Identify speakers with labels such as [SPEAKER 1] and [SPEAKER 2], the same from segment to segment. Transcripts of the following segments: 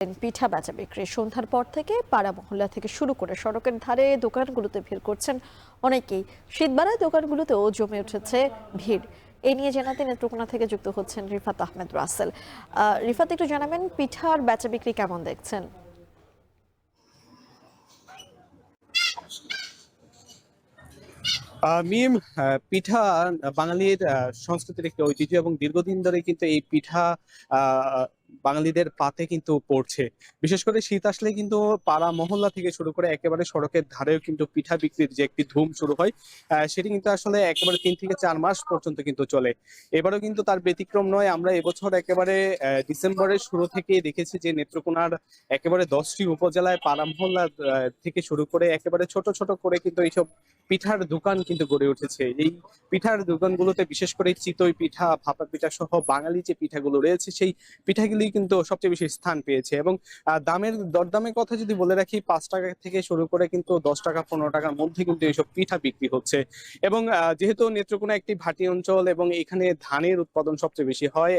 [SPEAKER 1] পিঠা বেচা বিক্রি সন্ধ্যার পর থেকে পাড়া মহল্লা থেকে শুরু করে সড়কের ধারে দোকানগুলোতে ভিড় করছেন অনেকেই। শীত বাড়ায় দোকানগুলোতেও জমে উঠেছে ভিড়। এই নিয়ে জানাতে নেত্রকোনা থেকে যুক্ত হচ্ছেন রিফাত আহমেদ রাসেল। রিফাত, একটু জানাবেন পিঠার বেচা বিক্রি কেমন দেখছেন?
[SPEAKER 2] মিম, পিঠা বাঙালির সংস্কৃতির একটি ঐতিহ্য এবং দীর্ঘদিন ধরে কিন্তু এই পিঠা আহ, বাঙালিদের পাতে কিন্তু পড়ছে। বিশেষ করে শীত আসলে কিন্তু পাড়া মহল্লা থেকে শুরু করে একেবারে সড়কের ধারেও কিন্তু পিঠা বিক্রির যে একটি ধুম শুরু হয়, সেটি কিন্তু আসলে একেবারে 3 থেকে 4 মাস পর্যন্ত কিন্তু চলে। এবারও কিন্তু তার ব্যতিক্রম নয়। আমরা এবছর একেবারে ডিসেম্বরের শুরু থেকে দেখেছি যে নেত্রকোনার একেবারে 10টি উপজেলায় পাড়া মহল্লা থেকে শুরু করে একেবারে ছোট ছোট করে কিন্তু এইসব পিঠার দোকান কিন্তু গড়ে উঠেছে। এই পিঠার দোকানগুলোতে বিশেষ করে চিতই পিঠা, ভাপা পিঠা সহ বাঙালি যে পিঠাগুলো রয়েছে সেই পিঠাগুলি কিন্তু সবচেয়ে বেশি স্থান পেয়েছে। এবং দরদামের কথা যদি বলে রাখি, 5 টাকা থেকে শুরু করে কিন্তু 10 টাকা 15 টাকার মধ্যে কিন্তু এইসব পিঠা বিক্রি হচ্ছে। এবং যেহেতু নেত্রকোনা একটি ভাটি অঞ্চল এবং এখানে ধানের উৎপাদন সবচেয়ে বেশি হয়,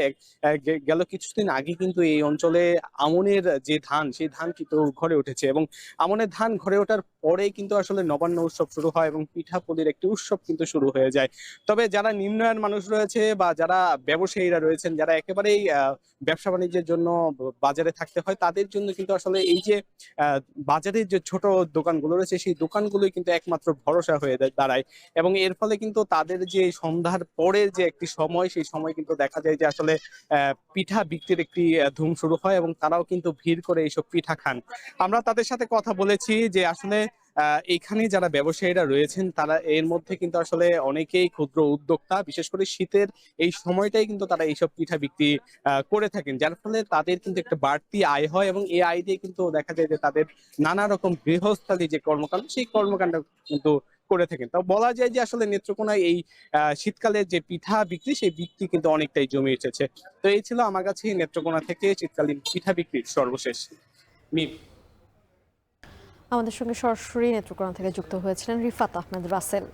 [SPEAKER 2] গেল কিছুদিন আগে কিন্তু এই অঞ্চলে আমনের যে ধান সেই ধান কিন্তু ঘরে উঠেছে। এবং আমনের ধান ঘরে ওঠার পরে কিন্তু আসলে নবান্ন উৎসব শুরু হয় এবং পিঠাপুলির একটি উৎসব কিন্তু শুরু হয়ে যায়। তবে যারা নিম্ন আয়ের মানুষ রয়েছে বা যারা ব্যবসায়ীরা রয়েছেন, যারা একেবারেই ব্যবসা বাণিজ্যের জন্য বাজারে থাকতে হয়, তাদের জন্য কিন্তু আসলে এই যে আহ, বাজারের যে ছোট দোকানগুলো রয়েছে সেই দোকানগুলোই কিন্তু একমাত্র ভরসা হয়ে দাঁড়ায়। এবং এর ফলে কিন্তু তাদের যে সন্ধ্যার পরের যে একটি সময়, সেই সময় কিন্তু দেখা যায় যে আসলে পিঠা বিক্রির একটি ধুম শুরু হয় এবং তারাও কিন্তু ভিড় করে এইসব পিঠা খান। আমরা তাদের সাথে কথা বলেছি যে আসলে এখানে যারা ব্যবসায়ীরা রয়েছেন তারা এর মধ্যে কিন্তু আসলে অনেকেই ক্ষুদ্র উদ্যোক্তা। বিশেষ করে শীতের এই সময়টাই কিন্তু তারা এইসব পিঠা বিক্রি করে থাকেন, যার ফলে তাদের কিন্তু একটা বাড়তি আয় হয় এবং এই আয় দিয়ে কিন্তু দেখা যায় যে তাদের নানা রকম গৃহস্থালী যে কর্মকাণ্ড সেই কর্মকাণ্ড কিন্তু করে থাকেন। তাও বলা যায় যে আসলে নেত্রকোনায় এই শীতকালে যে পিঠা বিক্রি সেই বিক্রি কিন্তু অনেকটাই জমে এসেছে। তো এই ছিল আমার কাছে নেত্রকোনা থেকে শীতকালীন পিঠা বিক্রির সর্বশেষ মিম।
[SPEAKER 1] আমাদের সঙ্গে সরাসরি নেত্রকোনা থেকে যুক্ত হয়েছিলেন রিফাত আহমেদ রাসেল।